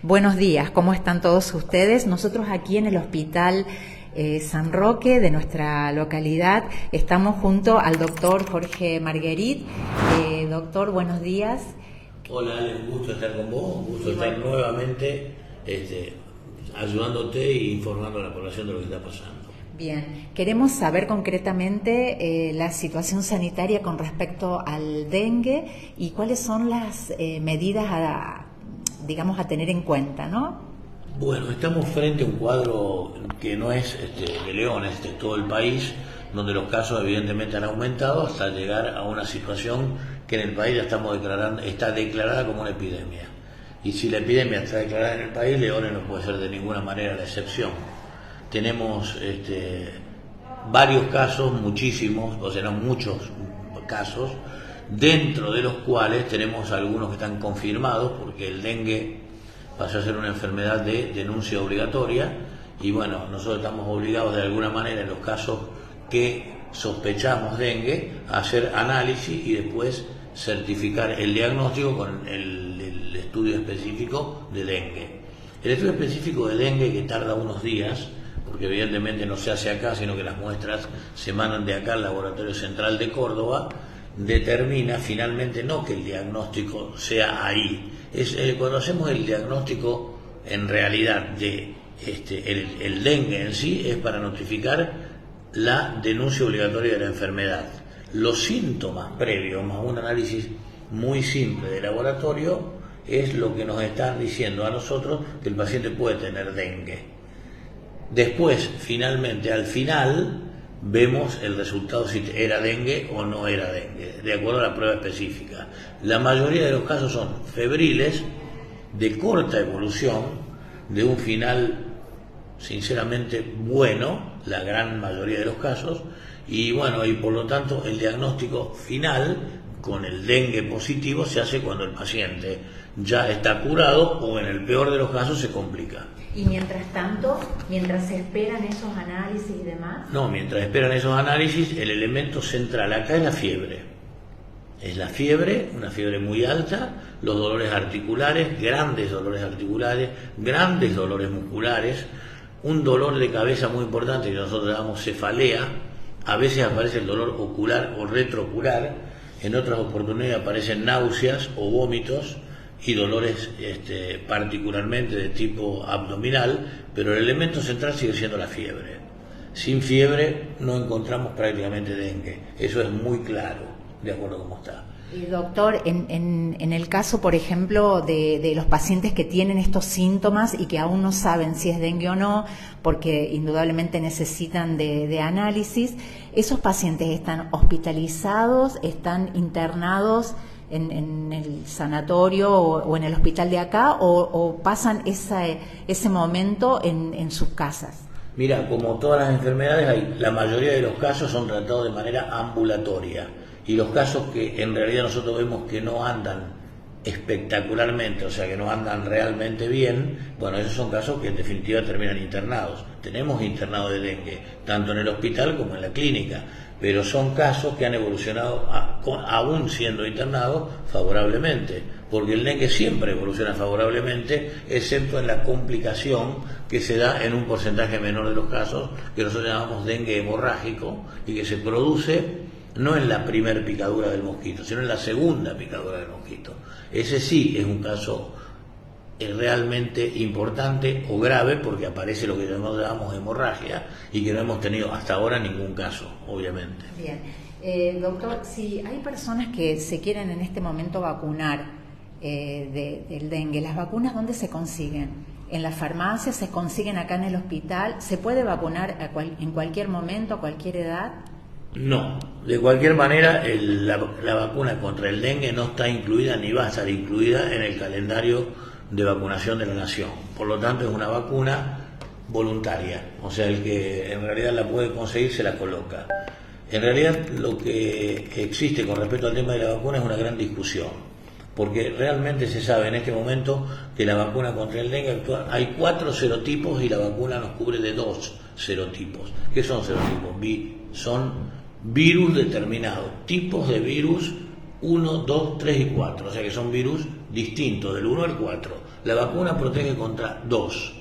Buenos días, ¿cómo están todos ustedes? Nosotros aquí en el Hospital San Roque de nuestra localidad estamos junto al doctor Jorge Marguerit. Doctor, buenos días. Hola, Ale, un gusto estar con vos, un gusto estar nuevamente ayudándote e informando a la población de lo que está pasando. Bien, queremos saber concretamente la situación sanitaria con respecto al dengue y cuáles son las medidas a tener en cuenta, ¿no? Bueno, estamos frente a un cuadro que no es de León, es de todo el país, donde los casos evidentemente han aumentado hasta llegar a una situación que en el país ya está declarada como una epidemia. Y si la epidemia está declarada en el país, León no puede ser de ninguna manera la excepción. Tenemos varios casos, muchísimos, o sea, no muchos casos, dentro de los cuales tenemos algunos que están confirmados, porque el dengue pasó a ser una enfermedad de denuncia obligatoria, y bueno, nosotros estamos obligados de alguna manera en los casos que sospechamos dengue a hacer análisis y después certificar el diagnóstico con el estudio específico de dengue. El estudio específico de dengue, que tarda unos días, porque evidentemente no se hace acá, sino que las muestras se mandan de acá al Laboratorio Central de Córdoba, determina finalmente no que el diagnóstico sea ahí. Cuando hacemos el diagnóstico en realidad de el dengue en sí, es para notificar la denuncia obligatoria de la enfermedad. Los síntomas previos, más un análisis muy simple de laboratorio, es lo que nos están diciendo a nosotros que el paciente puede tener dengue. Después, finalmente, al final, vemos el resultado si era dengue o no era dengue, de acuerdo a la prueba específica. La mayoría de los casos son febriles, de corta evolución, de un final sinceramente bueno, la gran mayoría de los casos, y bueno, y por lo tanto el diagnóstico final con el dengue positivo se hace cuando el paciente ya está curado o en el peor de los casos se complica. Y mientras tanto, mientras se esperan esos análisis y demás... No, mientras esperan esos análisis, el elemento central acá es la fiebre. Es la fiebre, una fiebre muy alta, los dolores articulares, grandes dolores musculares, un dolor de cabeza muy importante que nosotros llamamos cefalea. A veces aparece el dolor ocular o retroocular, en otras oportunidades aparecen náuseas o vómitos y dolores particularmente de tipo abdominal, pero el elemento central sigue siendo la fiebre. Sin fiebre no encontramos prácticamente dengue, eso es muy claro, de acuerdo a cómo está. Doctor, en el caso, por ejemplo, de los pacientes que tienen estos síntomas y que aún no saben si es dengue o no, porque indudablemente necesitan de análisis, ¿esos pacientes están hospitalizados, están internados en el sanatorio o en el hospital de acá o pasan ese momento en sus casas? Mira, como todas las enfermedades, la mayoría de los casos son tratados de manera ambulatoria. Y los casos que en realidad nosotros vemos que no andan espectacularmente, o sea que no andan realmente bien, bueno, esos son casos que en definitiva terminan internados. Tenemos internados de dengue, tanto en el hospital como en la clínica, pero son casos que han evolucionado, aún siendo internados, favorablemente, porque el dengue siempre evoluciona favorablemente, excepto en la complicación que se da en un porcentaje menor de los casos, que nosotros llamamos dengue hemorrágico, y que se produce no en la primer picadura del mosquito, sino en la segunda picadura del mosquito. Ese sí es un caso realmente importante o grave, porque aparece lo que nosotros llamamos hemorragia y que no hemos tenido hasta ahora ningún caso, obviamente. Bien. Doctor, si hay personas que se quieren en este momento vacunar del dengue, ¿las vacunas dónde se consiguen? ¿En la farmacia? ¿Se consiguen acá en el hospital? ¿Se puede vacunar en cualquier momento, a cualquier edad? No, de cualquier manera la vacuna contra el dengue no está incluida ni va a estar incluida en el calendario de vacunación de la nación. Por lo tanto es una vacuna voluntaria, o sea, el que en realidad la puede conseguir se la coloca. En realidad lo que existe con respecto al tema de la vacuna es una gran discusión, porque realmente se sabe en este momento que la vacuna contra el dengue actual, hay 4 serotipos y la vacuna nos cubre de 2 serotipos. ¿Qué son serotipos? Son virus determinados, tipos de virus 1, 2, 3 y 4, o sea que son virus distintos del 1 al 4. La vacuna protege contra 2.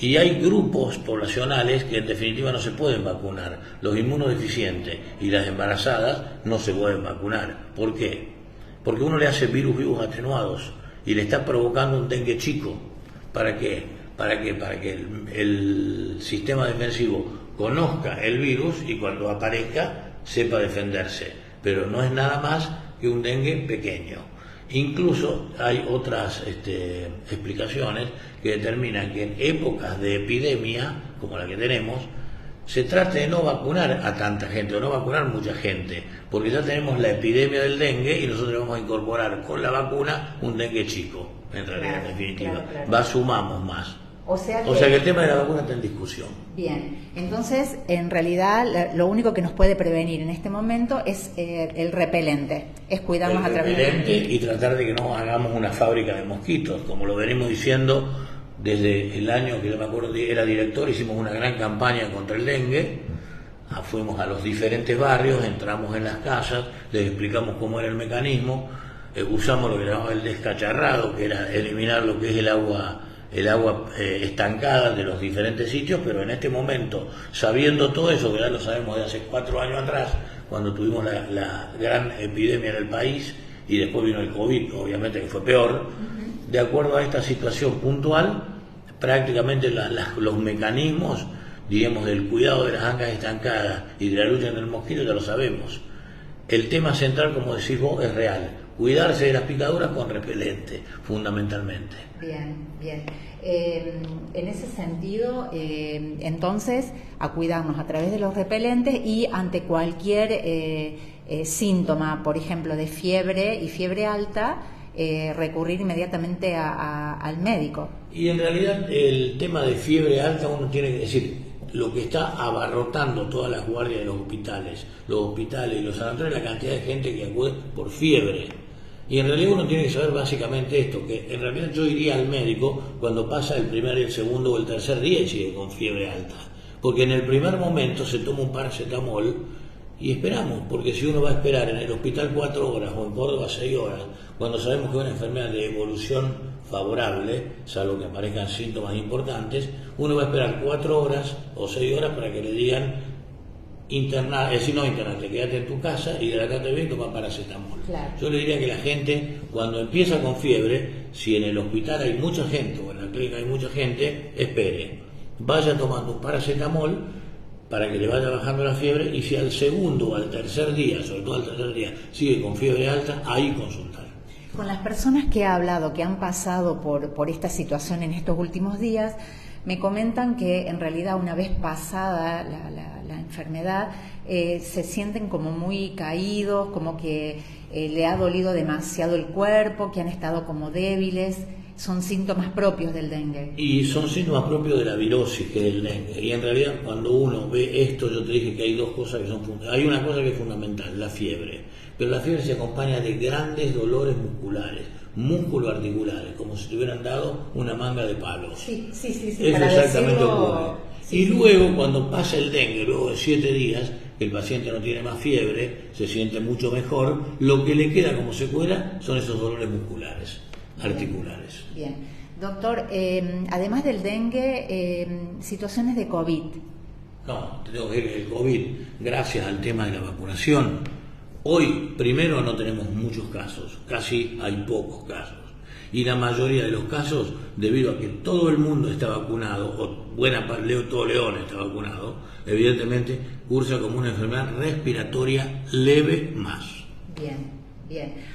Y hay grupos poblacionales que en definitiva no se pueden vacunar. Los inmunodeficientes y las embarazadas no se pueden vacunar. ¿Por qué? Porque uno le hace virus vivos atenuados y le está provocando un dengue chico. ¿Para qué? Para que el sistema defensivo conozca el virus y cuando aparezca sepa defenderse. Pero no es nada más que un dengue pequeño. Incluso hay otras explicaciones que determinan que en épocas de epidemia, como la que tenemos, se trate de no vacunar a tanta gente o no vacunar mucha gente, porque ya tenemos la epidemia del dengue y nosotros vamos a incorporar con la vacuna un dengue chico, en realidad, en definitiva. Sumamos más. O sea que el tema de la vacuna está en discusión. Bien, entonces en realidad lo único que nos puede prevenir en este momento es el repelente, es cuidarnos a través del repelente y tratar de que no hagamos una fábrica de mosquitos, como lo venimos diciendo desde el año que yo me acuerdo era director, hicimos una gran campaña contra el dengue, fuimos a los diferentes barrios, entramos en las casas, les explicamos cómo era el mecanismo, usamos lo que llamamos el descacharrado, que era eliminar lo que es el agua estancada de los diferentes sitios, pero en este momento, sabiendo todo eso, que ya lo sabemos de hace 4 años atrás, cuando tuvimos la gran epidemia en el país, y después vino el COVID, obviamente que fue peor, de acuerdo a esta situación puntual, prácticamente los mecanismos, diríamos, del cuidado de las ancas estancadas y de la lucha contra el mosquito ya lo sabemos. El tema central, como decís vos, es real. Cuidarse de las picaduras con repelente, fundamentalmente. Bien, bien. En ese sentido, entonces, a cuidarnos a través de los repelentes y ante cualquier síntoma, por ejemplo, de fiebre y fiebre alta, recurrir inmediatamente al médico. Y en realidad el tema de fiebre alta uno tiene que decir, lo que está abarrotando todas las guardias de los hospitales y los sanatorios, la cantidad de gente que acude por fiebre. Y en realidad uno tiene que saber básicamente esto, que en realidad yo iría al médico cuando pasa el primer, el segundo o el tercer día y sigue con fiebre alta. Porque en el primer momento se toma un paracetamol y esperamos, porque si uno va a esperar en el hospital 4 horas o en Córdoba 6 horas, cuando sabemos que es una enfermedad de evolución favorable, salvo que aparezcan síntomas importantes, uno va a esperar 4 horas o 6 horas para que le digan internarte, quédate en tu casa, hidratate bien y toma paracetamol. Claro. Yo le diría que la gente, cuando empieza con fiebre, si en el hospital hay mucha gente o en la clínica hay mucha gente, espere, vaya tomando un paracetamol para que le vaya bajando la fiebre, y si al segundo o al tercer día, sobre todo al tercer día, sigue con fiebre alta, ahí consultar. Con las personas que he hablado, que han pasado por esta situación en estos últimos días, me comentan que en realidad una vez pasada la enfermedad, se sienten como muy caídos, como que le ha dolido demasiado el cuerpo, que han estado como débiles. Son síntomas propios del dengue. Y son síntomas propios de la virosis, que es el dengue. Y en realidad cuando uno ve esto, yo te dije que hay dos cosas que son fundamentales. Hay una cosa que es fundamental, la fiebre. Pero la fiebre se acompaña de grandes dolores musculares, músculo-articulares, como si te hubieran dado una manga de palos. Sí. Eso exactamente ocurre. Y luego, cuando pasa el dengue, luego de 7 días, que el paciente no tiene más fiebre, se siente mucho mejor, lo que le queda como secuela son esos dolores musculares, articulares. Bien. Doctor, además del dengue, situaciones de COVID. No, te tengo que decir que el COVID, gracias al tema de la vacunación, hoy, primero, no tenemos muchos casos, casi hay pocos casos. Y la mayoría de los casos, debido a que todo el mundo está vacunado, o todo León está vacunado, evidentemente cursa como una enfermedad respiratoria leve más. Bien.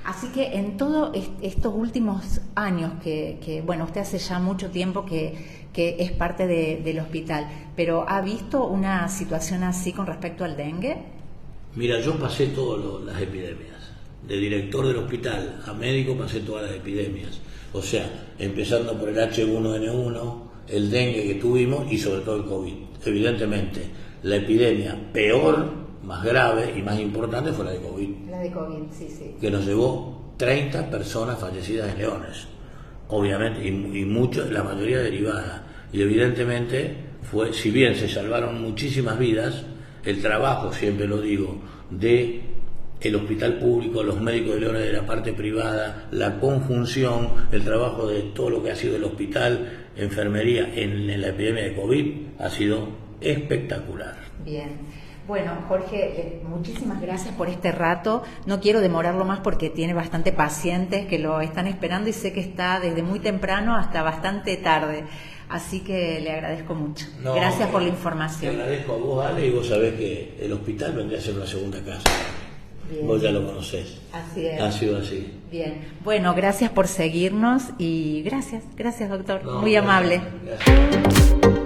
Así que en todos estos últimos años, que bueno, usted hace ya mucho tiempo que es parte del hospital, pero ¿ha visto una situación así con respecto al dengue? Mira, yo pasé todas las epidemias. De director del hospital a médico pasé todas las epidemias. O sea, empezando por el H1N1, el dengue que tuvimos y sobre todo el COVID. Evidentemente, la epidemia peor, más grave y más importante fue la de COVID. La de COVID, sí. Que nos llevó 30 personas fallecidas en Leones. Obviamente, y la mayoría derivada. Y evidentemente fue, si bien se salvaron muchísimas vidas, el trabajo, siempre lo digo, de el hospital público, los médicos de Leones de la parte privada, la conjunción, el trabajo de todo lo que ha sido el hospital, enfermería en la epidemia de COVID ha sido espectacular. Bien. Bueno, Jorge, muchísimas gracias por este rato. No quiero demorarlo más porque tiene bastante pacientes que lo están esperando y sé que está desde muy temprano hasta bastante tarde. Así que le agradezco mucho. Gracias por la información. Te agradezco a vos, Ale, y vos sabés que el hospital vendría a ser una segunda casa. Bien. Vos ya lo conocés. Así es. Ha sido así. Bien. Bueno, gracias por seguirnos y gracias, doctor. Muy Gracias. amable. Gracias.